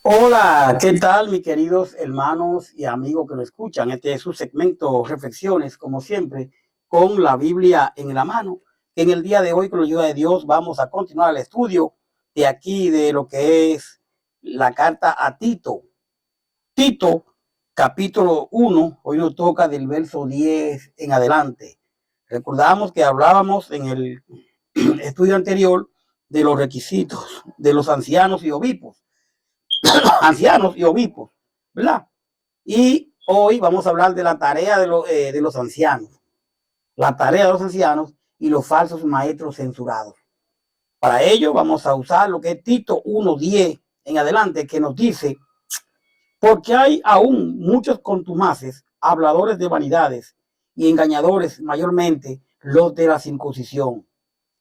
Hola, ¿qué tal, mis queridos hermanos y amigos que lo escuchan? Este es su segmento Reflexiones, como siempre, con la Biblia en la mano. En el día de hoy, con la ayuda de Dios, vamos a continuar el estudio de aquí de lo que es la carta a Tito. Tito, capítulo 1, hoy nos toca del verso 10 en adelante. Recordamos que hablábamos en el estudio anterior de los requisitos de los ancianos y obispos ¿verdad? Y hoy vamos a hablar de la tarea de los ancianos, la tarea de los ancianos y los falsos maestros censurados. Para ello vamos a usar lo que es Tito 1:10 en adelante, que nos dice: porque hay aún muchos contumaces, habladores de vanidades y engañadores, mayormente los de la circuncisión,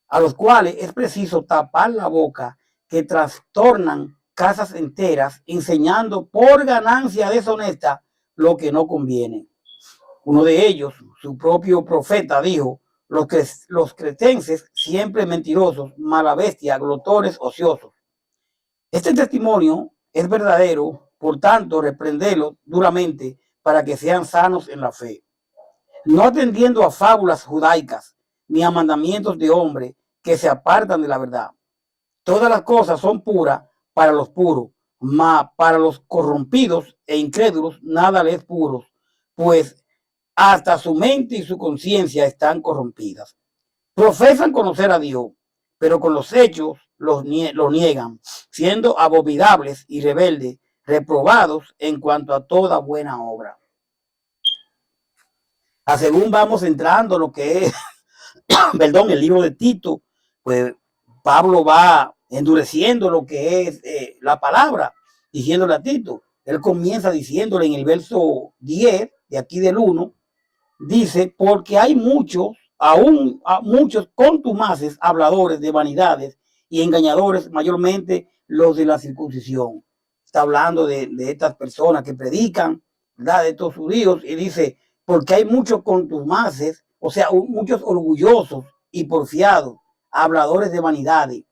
a los cuales es preciso tapar la boca, que trastornan casas enteras, enseñando por ganancia deshonesta lo que no conviene. Uno de ellos, su propio profeta, dijo: los cretenses, siempre mentirosos, mala bestia, glotones, ociosos. Este testimonio es verdadero, por tanto, reprenderlo duramente para que sean sanos en la fe, no atendiendo a fábulas judaicas ni a mandamientos de hombre que se apartan de la verdad. Todas las cosas son puras para los puros, mas para los corrompidos e incrédulos nada les es puro, pues hasta su mente y su conciencia están corrompidas. Profesan conocer a Dios, pero con los hechos lo niegan, siendo abominables y rebeldes, reprobados en cuanto a toda buena obra. Según vamos entrando lo que es perdón, el libro de Tito, pues Pablo va endureciendo lo que es la palabra, diciéndole a Tito. Él comienza diciéndole en el verso 10, de aquí del 1, dice: porque hay muchos, aún muchos contumaces, habladores de vanidades y engañadores, mayormente los de la circuncisión. Está hablando de estas personas que predican, ¿verdad?, de estos judíos, y dice: porque hay muchos contumaces, o sea, muchos orgullosos y porfiados, habladores de vanidades,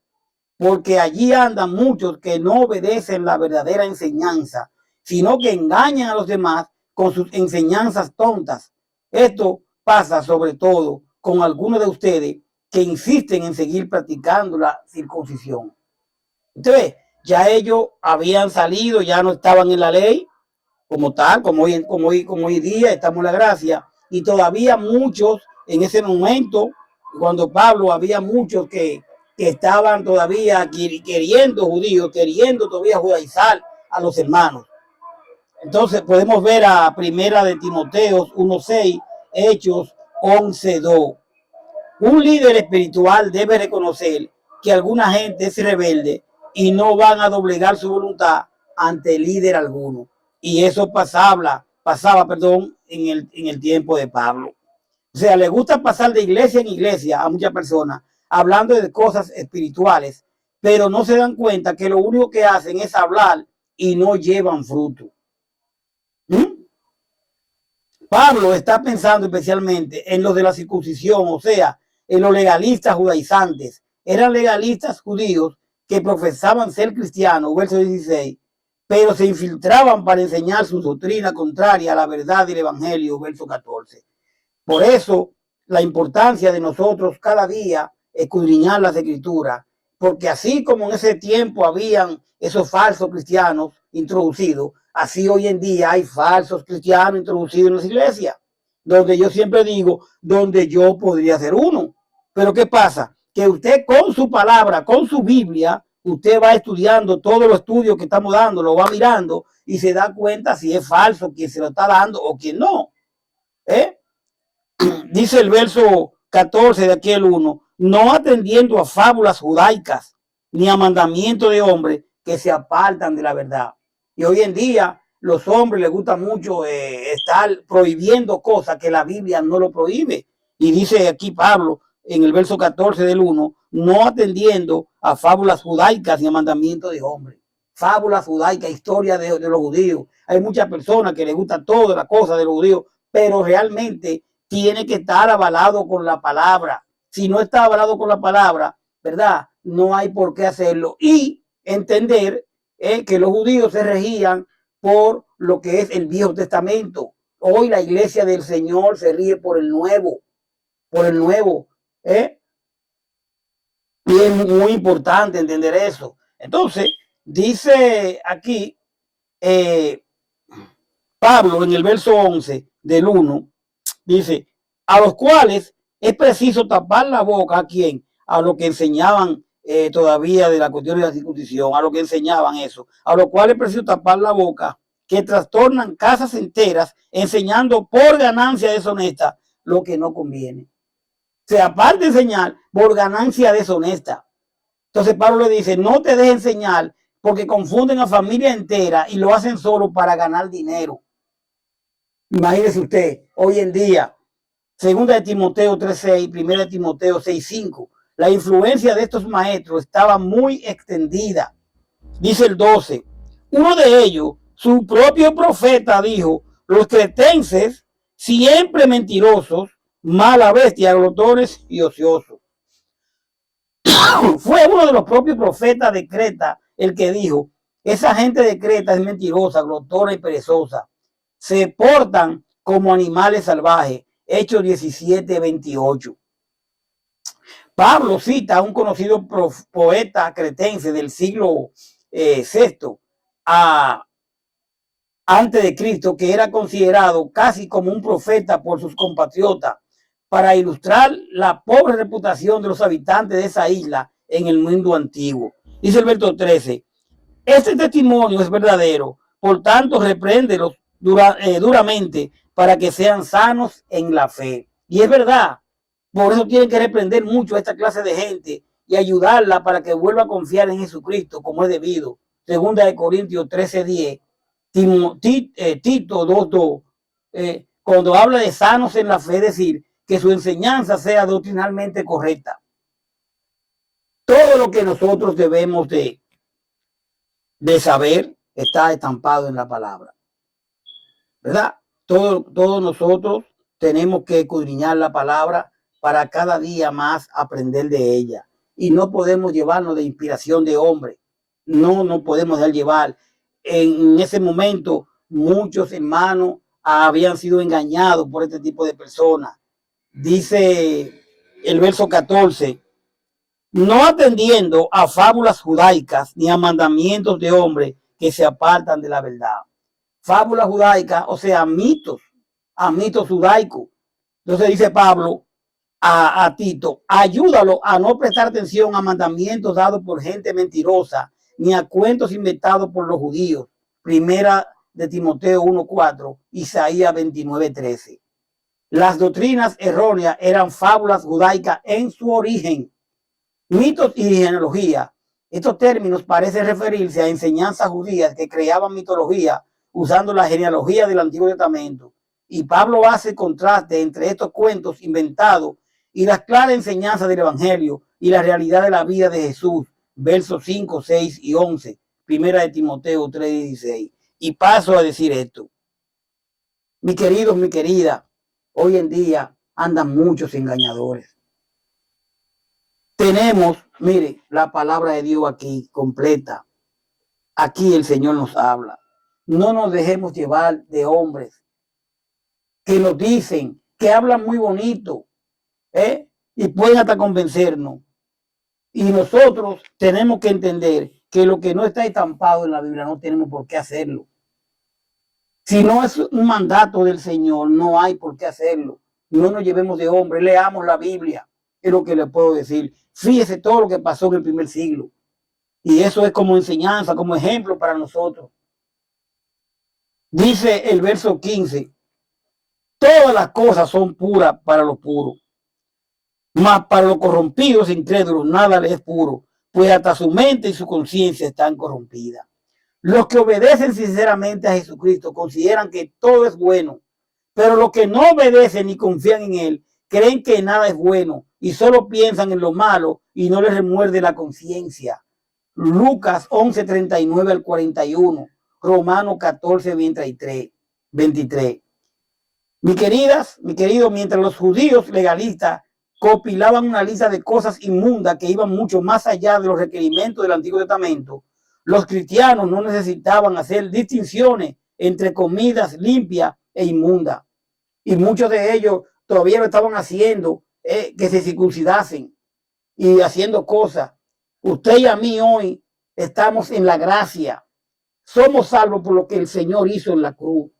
porque allí andan muchos que no obedecen la verdadera enseñanza, sino que engañan a los demás con sus enseñanzas tontas. Esto pasa sobre todo con algunos de ustedes que insisten en seguir practicando la circuncisión. Usted ve, ya ellos habían salido, ya no estaban en la ley como tal, como hoy día estamos en la gracia, y todavía muchos en ese momento, cuando Pablo, había muchos que estaban todavía queriendo judíos, queriendo todavía judaizar a los hermanos. Entonces podemos ver a Primera de Timoteo 1:6, Hechos 11:2. Un líder espiritual debe reconocer que alguna gente es rebelde y no van a doblegar su voluntad ante líder alguno. Y eso pasaba, en el tiempo de Pablo. O sea, le gusta pasar de iglesia en iglesia a muchas personas hablando de cosas espirituales, pero no se dan cuenta que lo único que hacen es hablar y no llevan fruto. ¿Mm? Pablo está pensando especialmente en los de la circuncisión, o sea, en los legalistas judaizantes. Eran legalistas judíos que profesaban ser cristianos, verso 16, pero se infiltraban para enseñar su doctrina contraria a la verdad del evangelio, verso 14. Por eso, la importancia de nosotros cada día escudriñar las escrituras, porque así como en ese tiempo habían esos falsos cristianos introducidos, así hoy en día hay falsos cristianos introducidos en las iglesias, donde yo siempre digo, donde yo podría ser uno. Pero ¿qué pasa? Que usted con su palabra, con su Biblia, usted va estudiando todos los estudios que estamos dando, lo va mirando y se da cuenta si es falso quien se lo está dando o quien no. Dice el verso 14 de aquel 1, no atendiendo a fábulas judaicas ni a mandamientos de hombres que se apartan de la verdad. Y hoy en día los hombres les gusta mucho estar prohibiendo cosas que la Biblia no lo prohíbe. Y dice aquí Pablo en el verso 14 del 1, no atendiendo a fábulas judaicas ni a mandamientos de hombres. Fábulas judaicas, historia de los judíos. Hay muchas personas que les gusta toda la cosa de los judíos, pero realmente tiene que estar avalado con la palabra. Si no está avalado con la palabra, ¿verdad?, no hay por qué hacerlo. Y entender que los judíos se regían por lo que es el Viejo Testamento. Hoy la iglesia del Señor se rige por el Nuevo, por el Nuevo. Y es muy importante entender eso. Entonces, dice aquí Pablo en el verso 11 del 1, dice, a los cuales es preciso tapar la boca, ¿a quién? A lo que enseñaban todavía de la cuestión de la circuncisión, a lo que enseñaban eso, a los cuales es preciso tapar la boca, que trastornan casas enteras enseñando por ganancia deshonesta lo que no conviene. O sea, aparte de enseñar por ganancia deshonesta. Entonces Pablo le dice, no te dejes enseñar porque confunden a familia entera y lo hacen solo para ganar dinero. Imagínese usted, hoy en día, 2 de Timoteo 3:6, 1 de Timoteo 6:5, la influencia de estos maestros estaba muy extendida. Dice el 12, uno de ellos, su propio profeta, dijo, los cretenses, siempre mentirosos, mala bestia, glotones y ociosos. Fue uno de los propios profetas de Creta el que dijo, esa gente de Creta es mentirosa, glotona y perezosa. Se portan como animales salvajes. Hechos 17:28. Pablo cita a un conocido poeta cretense del siglo VI antes de Cristo, que era considerado casi como un profeta por sus compatriotas, para ilustrar la pobre reputación de los habitantes de esa isla en el mundo antiguo. Dice el verso 13, este testimonio es verdadero, por tanto repréndelos duramente para que sean sanos en la fe. Y es verdad, por eso tienen que reprender mucho a esta clase de gente y ayudarla para que vuelva a confiar en Jesucristo como es debido. Segunda de Corintios 13:10, Tito 2:2, cuando habla de sanos en la fe, es decir, que su enseñanza sea doctrinalmente correcta. Todo lo que nosotros debemos de saber está estampado en la palabra, ¿verdad? Todos nosotros tenemos que escudriñar la palabra para cada día más aprender de ella. Y no podemos llevarnos de inspiración de hombre. No podemos dejar llevar. En ese momento, muchos hermanos habían sido engañados por este tipo de personas. Dice el verso 14, no atendiendo a fábulas judaicas ni a mandamientos de hombres que se apartan de la verdad. Fábulas judaicas, o sea, mitos judaicos. Entonces dice Pablo a Tito, ayúdalo a no prestar atención a mandamientos dados por gente mentirosa, ni a cuentos inventados por los judíos. Primera de Timoteo 1:4, Isaías 29:13. Las doctrinas erróneas eran fábulas judaicas en su origen. Mitos y genealogía. Estos términos parecen referirse a enseñanzas judías que creaban mitología usando la genealogía del Antiguo Testamento. Y Pablo hace contraste entre estos cuentos inventados y las claras enseñanzas del Evangelio y la realidad de la vida de Jesús. Versos 5, 6 y 11. Primera de Timoteo 3:16. Y paso a decir esto. Mis queridos, mi querida, hoy en día andan muchos engañadores. Tenemos, mire, la palabra de Dios aquí completa. Aquí el Señor nos habla. No nos dejemos llevar de hombres que nos dicen, que hablan muy bonito, y pueden hasta convencernos. Y nosotros tenemos que entender que lo que no está estampado en la Biblia no tenemos por qué hacerlo. Si no es un mandato del Señor, no hay por qué hacerlo. No nos llevemos de hombre, leamos la Biblia, es lo que le puedo decir. Fíjese todo lo que pasó en el primer siglo. Y eso es como enseñanza, como ejemplo para nosotros. Dice el verso 15, todas las cosas son puras para los puros, mas para los corrompidos e incrédulos nada les es puro, pues hasta su mente y su conciencia están corrompidas. Los que obedecen sinceramente a Jesucristo consideran que todo es bueno, pero los que no obedecen ni confían en Él creen que nada es bueno y solo piensan en lo malo y no les remuerde la conciencia. Lucas 11:39 al 41, Romanos 14:23. Mi querido, mientras los judíos legalistas compilaban una lista de cosas inmundas que iban mucho más allá de los requerimientos del Antiguo Testamento, Los cristianos no necesitaban hacer distinciones entre comidas limpias e inmundas. Y muchos de ellos todavía lo estaban haciendo, que se circuncidasen y haciendo cosas. Usted y a mí hoy estamos en la gracia. Somos salvos por lo que el Señor hizo en la cruz.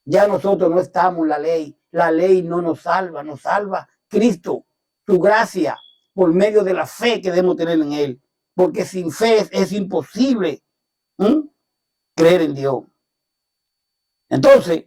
Ya nosotros no estamos en la ley. La ley no nos salva Cristo, su gracia, por medio de la fe que debemos tener en Él. Porque sin fe es imposible creer en Dios. Entonces,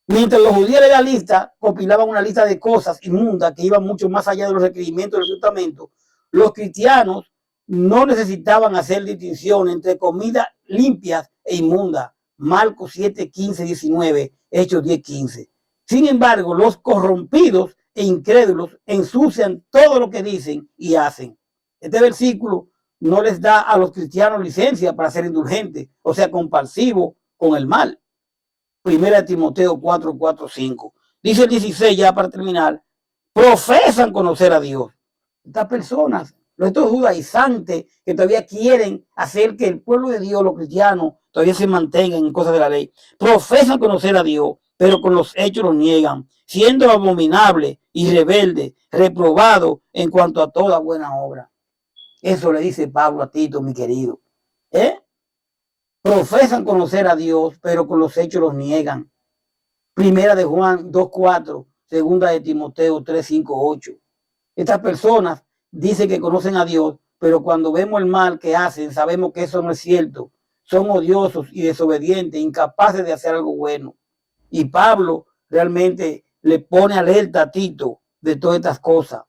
mientras los judíos legalistas compilaban una lista de cosas inmundas que iban mucho más allá de los requerimientos del testamento, los cristianos no necesitaban hacer distinción entre comidas limpias e inmundas. Marcos 7, 15, 19, Hechos 10, 15. Sin embargo, los corrompidos e incrédulos ensucian todo lo que dicen y hacen. Este versículo no les da a los cristianos licencia para ser indulgentes, o sea, compasivos con el mal. Primera Timoteo 4, 4, 5. Dice el 16, ya para terminar, profesan conocer a Dios. Estas personas, estos judaizantes que todavía quieren hacer que el pueblo de Dios, los cristianos, todavía se mantengan en cosas de la ley, profesan conocer a Dios, pero con los hechos los niegan, siendo abominables y rebeldes, reprobados en cuanto a toda buena obra. Eso le dice Pablo a Tito, mi querido. Profesan conocer a Dios, pero con los hechos los niegan. Primera de Juan 2:4, segunda de Timoteo 3:5-8. Estas personas dicen que conocen a Dios, pero cuando vemos el mal que hacen, sabemos que eso no es cierto. Son odiosos y desobedientes, incapaces de hacer algo bueno. Y Pablo realmente le pone alerta a Tito de todas estas cosas.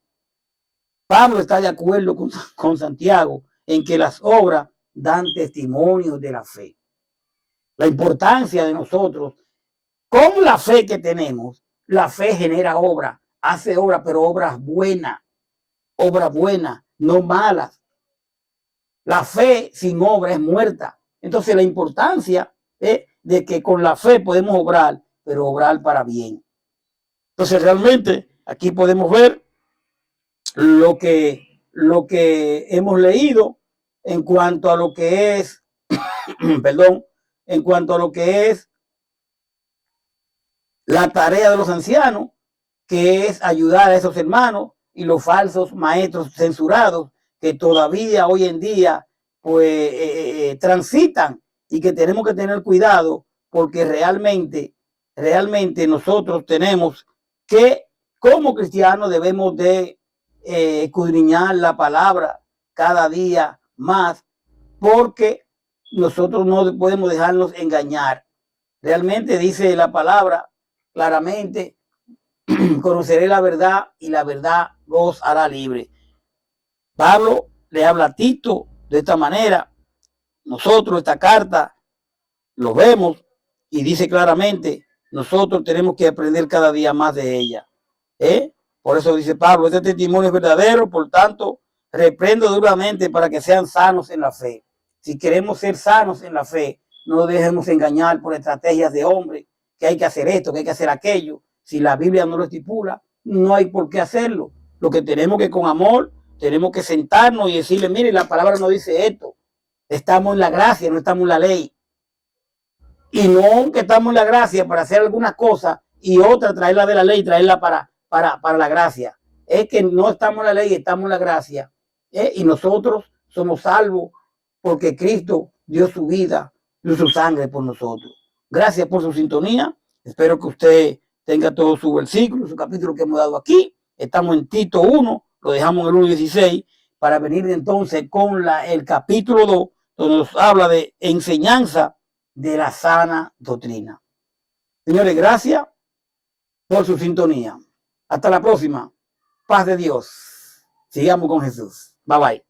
Pablo está de acuerdo con Santiago en que las obras dan testimonio de la fe. La importancia de nosotros, con la fe que tenemos, la fe genera obra, hace obra, pero obras buenas, no malas. La fe sin obra es muerta. Entonces la importancia de que con la fe podemos obrar, pero obrar para bien. Entonces realmente aquí podemos ver lo que hemos leído en cuanto a lo que es, en cuanto a lo que es la tarea de los ancianos, que es ayudar a esos hermanos y los falsos maestros censurados que todavía hoy en día pues transitan, y que tenemos que tener cuidado porque realmente nosotros tenemos que, como cristianos, debemos de escudriñar la palabra cada día más, porque nosotros no podemos dejarnos engañar. Realmente dice la palabra claramente, conoceré la verdad y la verdad los hará libre. Pablo le habla a Tito de esta manera. Nosotros esta carta lo vemos y dice claramente, nosotros tenemos que aprender cada día más de ella. Por eso dice Pablo, este testimonio es verdadero, por tanto, reprendo duramente para que sean sanos en la fe. Si queremos ser sanos en la fe, no dejemos engañar por estrategias de hombre, que hay que hacer esto, que hay que hacer aquello. Si la Biblia no lo estipula, no hay por qué hacerlo. Lo que tenemos que, con amor, tenemos que sentarnos y decirle, mire, la palabra no dice esto. Estamos en la gracia, no estamos en la ley. Y no que estamos en la gracia para hacer algunas cosas y otra traerla de la ley, traerla para la gracia. Es que no estamos en la ley, estamos en la gracia. Y nosotros somos salvos porque Cristo dio su vida, dio su sangre por nosotros. Gracias por su sintonía. Espero que usted tenga todo su versículo, su capítulo que hemos dado aquí. Estamos en Tito 1, lo dejamos en el 1:16, para venir entonces con el capítulo 2, donde nos habla de enseñanza de la sana doctrina. Señores, gracias por su sintonía. Hasta la próxima. Paz de Dios. Sigamos con Jesús. Bye bye.